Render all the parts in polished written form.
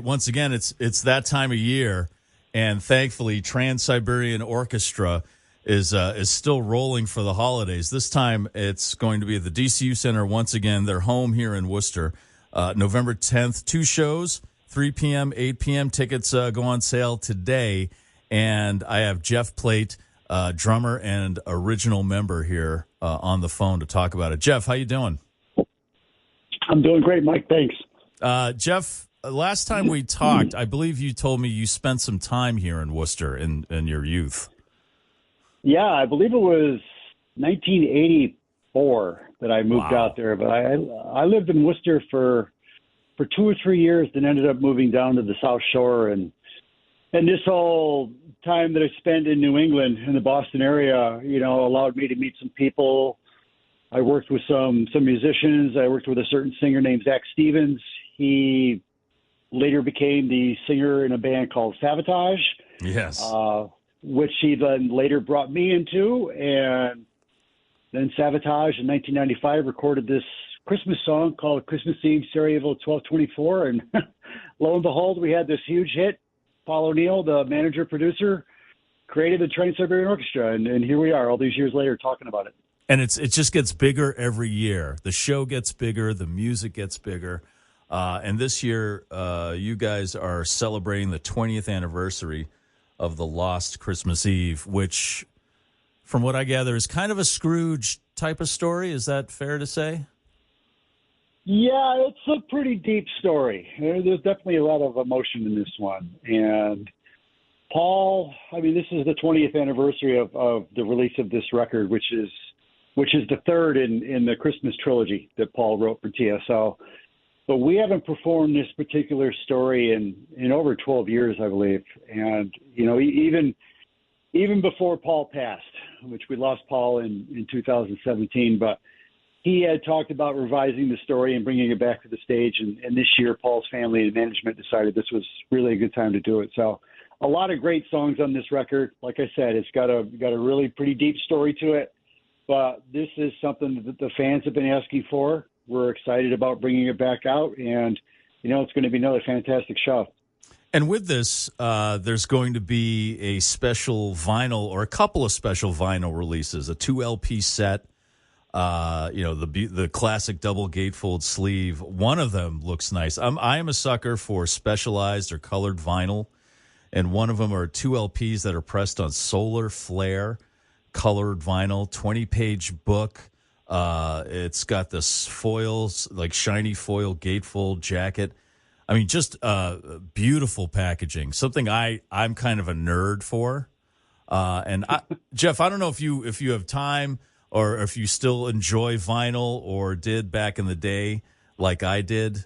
Once again, it's that time of year, and thankfully, Trans-Siberian Orchestra is still rolling for the holidays. This time, it's going to be at the DCU Center once again. They're home here in Worcester, November 10th. 2 shows, 3 p.m., 8 p.m. Tickets go on sale today, and I have Jeff Plate, drummer and original member here on the phone to talk about it. Jeff, how you doing? I'm doing great, Mike. Thanks. Jeff, last time we talked, I believe you told me you spent some time here in Worcester in your youth. Yeah, I believe it was 1984 that I moved out there. But I lived in Worcester for 2 or 3 years, then ended up moving down to the South Shore. And this whole time that I spent in New England, in the Boston area, allowed me to meet some people. I worked with some musicians. I worked with a certain singer named Zach Stevens. He later became the singer in a band called Sabotage. Yes. Which he then later brought me into. And then Sabotage in 1995 recorded this Christmas song called Christmas Eve, Sarajevo 1224. And lo and behold, we had this huge hit. Paul O'Neill, the manager-producer, created the Trans-Siberian Orchestra. And here we are all these years later talking about it. And it just gets bigger every year. The show gets bigger. The music gets bigger. And this year, you guys are celebrating the 20th anniversary of the Lost Christmas Eve, which, from what I gather, is kind of a Scrooge type of story. Is that fair to say? Yeah, it's a pretty deep story. There's definitely a lot of emotion in this one. And Paul, this is the 20th anniversary of the release of this record, which is the third in the Christmas trilogy that Paul wrote for TSO. But we haven't performed this particular story in over 12 years, I believe. And, even before Paul passed, which we lost Paul in 2017, but he had talked about revising the story and bringing it back to the stage. And this year, Paul's family and management decided this was really a good time to do it. So a lot of great songs on this record. Like I said, it's got a really pretty deep story to it. But this is something that the fans have been asking for. We're excited about bringing it back out, and, it's going to be another fantastic show. And with this, there's going to be a special vinyl or a couple of special vinyl releases, a 2 LP set, the classic double gatefold sleeve. One of them looks nice. I am a sucker for specialized or colored vinyl, and one of them are 2 LPs that are pressed on solar flare colored vinyl, 20-page book. It's got this foils, like shiny foil gatefold jacket. Just beautiful packaging. Something I'm kind of a nerd for. Jeff, I don't know if you have time or if you still enjoy vinyl or did back in the day like I did.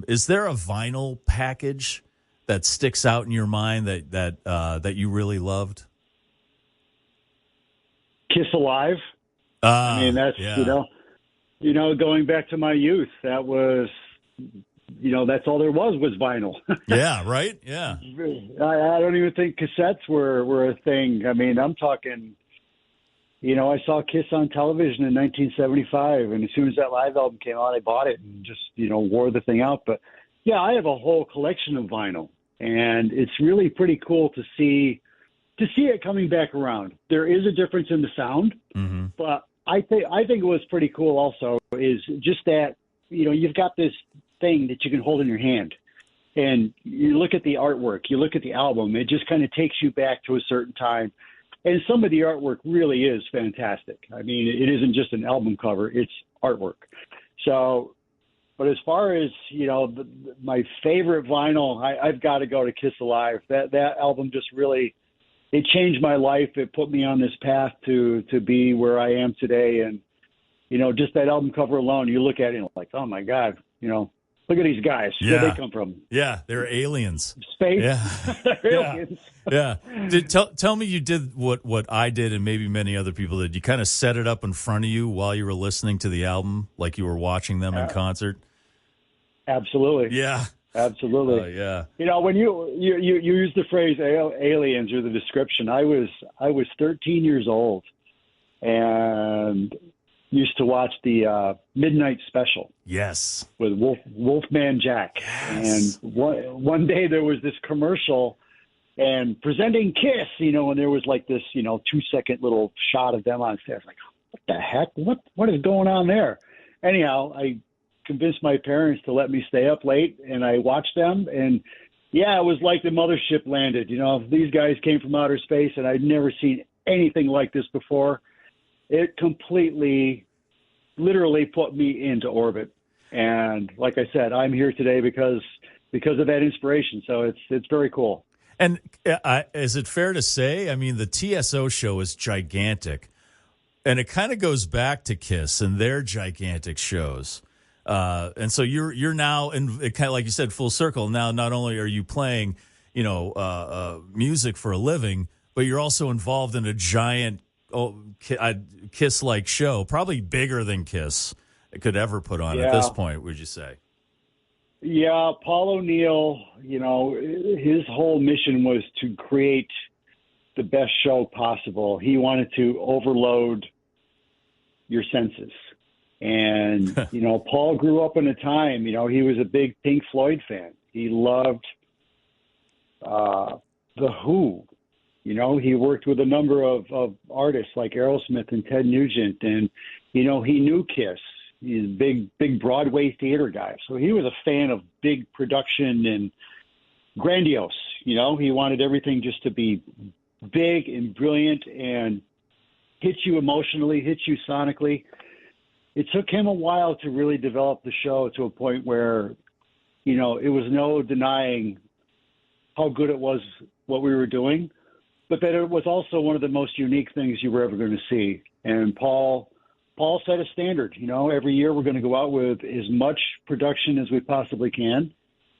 Is there a vinyl package that sticks out in your mind that you really loved? Kiss Alive. That's, going back to my youth, that was, that's all there was vinyl. Yeah, right? Yeah. I don't even think cassettes were a thing. I'm talking, I saw Kiss on television in 1975, and as soon as that live album came out, I bought it and just, wore the thing out. But, yeah, I have a whole collection of vinyl, and it's really pretty cool to see it coming back around. There is a difference in the sound, but I think it was pretty cool also is just that, you've got this thing that you can hold in your hand and you look at the artwork, you look at the album, it just kind of takes you back to a certain time. And some of the artwork really is fantastic. It isn't just an album cover, it's artwork. So, but as far as, my favorite vinyl, I've got to go to Kiss Alive. That album just really, it changed my life. It put me on this path to be where I am today. And, just that album cover alone, you look at it and like, oh my God, look at these guys. Yeah. Where they come from. Yeah. They're aliens. Space. Yeah. They're aliens. Yeah. Tell me you did what I did and maybe many other people did. You kind of set it up in front of you while you were listening to the album, like you were watching them in concert. Absolutely. Yeah. Absolutely. Yeah. When you use the phrase aliens or the description, I was 13 years old, and used to watch the Midnight Special. Yes. With Wolfman Jack. Yes. And one day there was this commercial and presenting Kiss, and there was like this, 2-second little shot of them on stage. I was like, what the heck? What is going on there? Anyhow, I convinced my parents to let me stay up late, and I watched them, and yeah, it was like the mothership landed. These guys came from outer space, and I'd never seen anything like this before. It completely, literally put me into orbit. And like I said, I'm here today because of that inspiration. So it's very cool. And is it fair to say, I mean, the TSO show is gigantic, and it kind of goes back to Kiss and their gigantic shows. And so you're now in kind of like you said, full circle. Now, not only are you playing, music for a living, but you're also involved in a giant Kiss-like show, probably bigger than Kiss could ever put on at this point. Would you say? Yeah, Paul O'Neill. His whole mission was to create the best show possible. He wanted to overload your senses. And, Paul grew up in a time, he was a big Pink Floyd fan. He loved The Who. He worked with a number of artists like Aerosmith and Ted Nugent. And, he knew Kiss. He's a big Broadway theater guy. So he was a fan of big production and grandiose. He wanted everything just to be big and brilliant and hit you emotionally, hit you sonically. It took him a while to really develop the show to a point where, it was no denying how good it was, what we were doing, but that it was also one of the most unique things you were ever going to see. And Paul set a standard. Every year we're going to go out with as much production as we possibly can.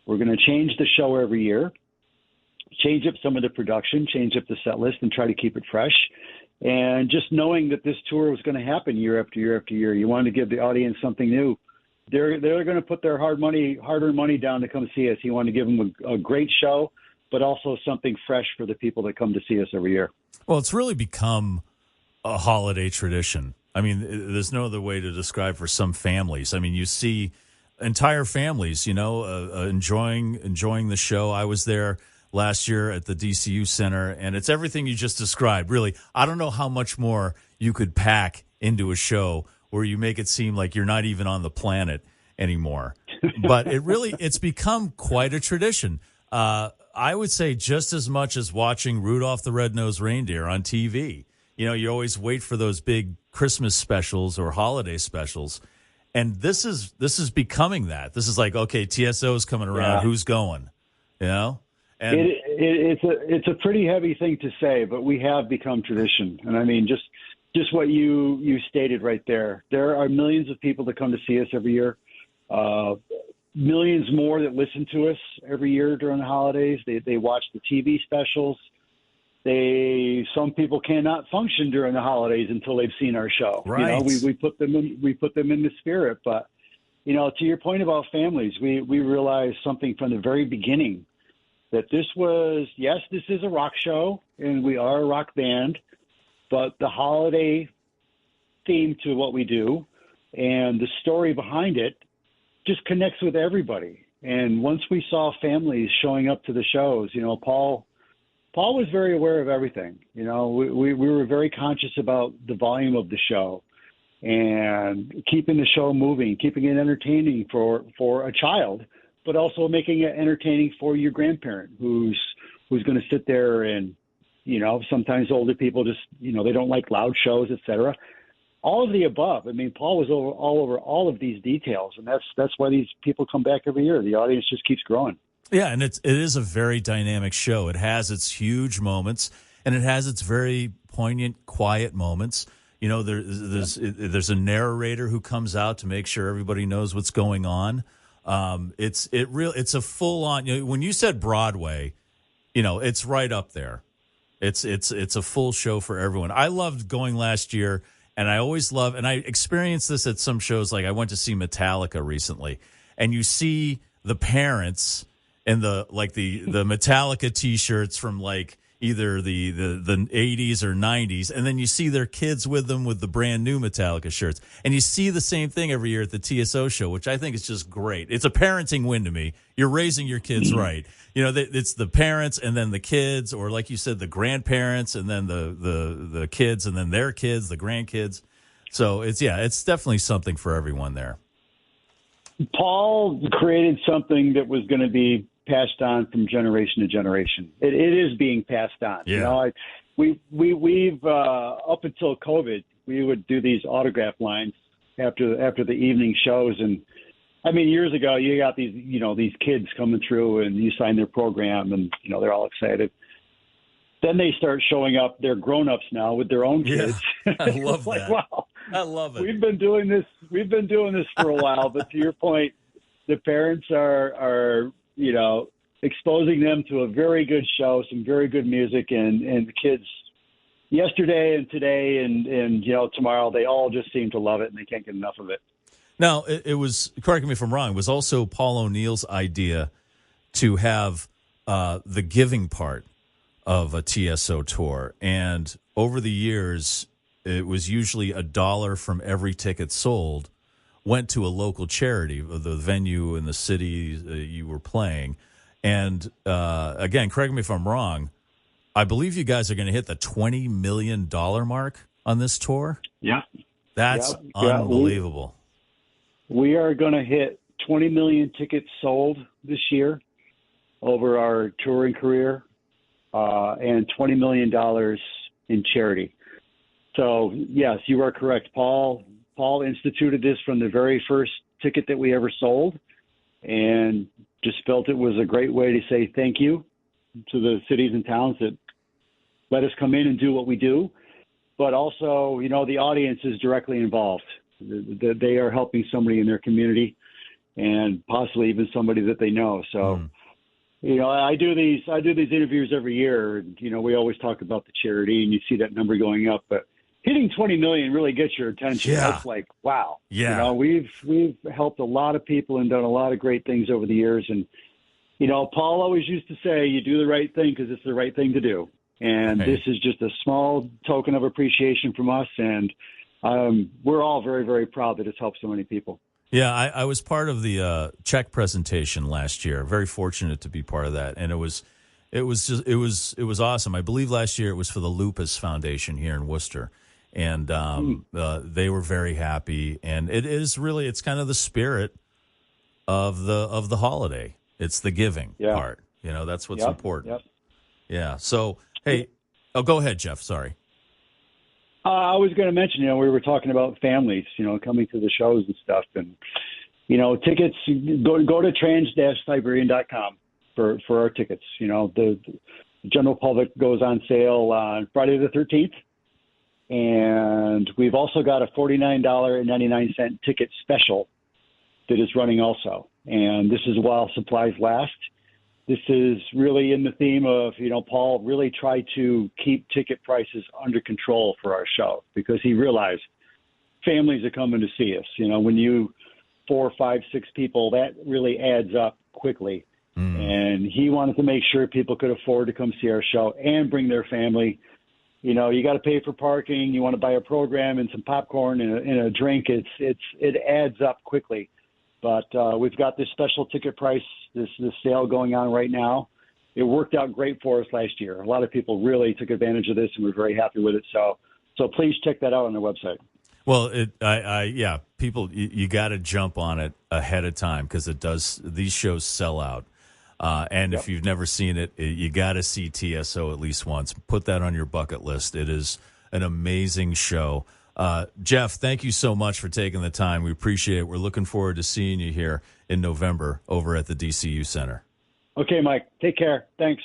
We're going to change the show every year, change up some of the production, change up the set list, and try to keep it fresh. And just knowing that this tour was going to happen year after year after year, you wanted to give the audience something new. They're going to put their hard-earned money down to come see us. You want to give them a great show, but also something fresh for the people that come to see us every year. Well, it's really become a holiday tradition. I mean, there's no other way to describe for some families. I mean, you see entire families, enjoying the show. I was there last year at the DCU Center, and it's everything you just described. Really, I don't know how much more you could pack into a show where you make it seem like you're not even on the planet anymore. But it's become quite a tradition. I would say just as much as watching Rudolph the Red-Nosed Reindeer on TV. You always wait for those big Christmas specials or holiday specials. And this is becoming that. This is like, okay, TSO is coming around. Yeah. Who's going? And it's a pretty heavy thing to say, but we have become tradition. And I mean, just what you stated right there. There are millions of people that come to see us every year. Millions more that listen to us every year during the holidays. They watch the TV specials. Some people cannot function during the holidays until they've seen our show. Right. We put them in the spirit. But to your point about families, we realized something from the very beginning, that this is a rock show and we are a rock band, but the holiday theme to what we do and the story behind it just connects with everybody. And once we saw families showing up to the shows, Paul was very aware of everything. We were very conscious about the volume of the show and keeping the show moving, keeping it entertaining for a child, but also making it entertaining for your grandparent who's going to sit there and, sometimes older people just, they don't like loud shows, et cetera. All of the above. I mean, Paul was all over all of these details, and that's why these people come back every year. The audience just keeps growing. Yeah, and it is a very dynamic show. It has its huge moments, and it has its very poignant, quiet moments. There's a narrator who comes out to make sure everybody knows what's going on. It's a full on. When you said Broadway, it's right up there. It's a full show for everyone. I loved going last year, and I always love, and I experienced this at some shows. Like I went to see Metallica recently, and you see the parents and the Metallica T-shirts from either the 80s or 90s, and then you see their kids with them with the brand new Metallica shirts. And you see the same thing every year at the TSO show, which I think is just great. It's a parenting win to me. You're raising your kids right. You know, it's the parents and then the kids, or like you said, the grandparents and then the kids and then their kids, the grandkids. So it's definitely something for everyone there. Paul created something that was going to be passed on from generation to generation. It is being passed on. Yeah. You know, we've up until COVID, we would do these autograph lines after the evening shows, and I mean, years ago, you got these kids coming through, and you sign their program, and they're all excited. Then they start showing up. They're grown-ups now with their own kids. Yeah, I love like, that. wow, I love it. We've been doing this for a while, but to your point, the parents are exposing them to a very good show, some very good music, and the kids yesterday and today and tomorrow, they all just seem to love it, and they can't get enough of it. Now, it was, correct me if I'm wrong, it was also Paul O'Neill's idea to have the giving part of a TSO tour. And over the years, it was usually $1 from every ticket sold went to a local charity, the venue in the city you were playing. And again, correct me if I'm wrong, I believe you guys are going to hit the $20 million mark on this tour. Yeah. That's unbelievable. We are going to hit 20 million tickets sold this year over our touring career, and $20 million in charity. So, yes, you are correct. Paul instituted this from the very first ticket that we ever sold, and just felt it was a great way to say thank you to the cities and towns that let us come in and do what we do. But also, the audience is directly involved. They are helping somebody in their community and possibly even somebody that they know. So, I do these interviews every year. And, we always talk about the charity, and you see that number going up, but hitting 20 million really gets your attention. Yeah. That's like, wow. Yeah. We've helped a lot of people and done a lot of great things over the years. And, Paul always used to say, you do the right thing because it's the right thing to do. And This is just a small token of appreciation from us. And we're all very, very proud that it's helped so many people. Yeah, I was part of the check presentation last year. Very fortunate to be part of that, and it was awesome. I believe last year it was for the Lupus Foundation here in Worcester, and they were very happy. And it's kind of the spirit of the holiday. It's the giving part. That's what's important. Yep. Yeah. So hey, go ahead, Jeff. Sorry. I was going to mention, we were talking about families, coming to the shows and stuff. And, tickets, go to trans-siberian.com for our tickets. The general public goes on sale on Friday the 13th. And we've also got a $49.99 ticket special that is running also. And this is while supplies last. This is really in the theme of, Paul really tried to keep ticket prices under control for our show because he realized families are coming to see us. When you 4, 5, 6 people, that really adds up quickly. And he wanted to make sure people could afford to come see our show and bring their family. You got to pay for parking. You want to buy a program and some popcorn and a drink. It adds up quickly. But we've got this special ticket price, this sale going on right now. It worked out great for us last year. A lot of people really took advantage of this, and we're very happy with it. So please check that out on the website. Well, people, you got to jump on it ahead of time because it does. These shows sell out, and if you've never seen it, you got to see TSO at least once. Put that on your bucket list. It is an amazing show. Jeff, thank you so much for taking the time. We appreciate it. We're looking forward to seeing you here in November over at the DCU Center. Okay, Mike. Take care. Thanks.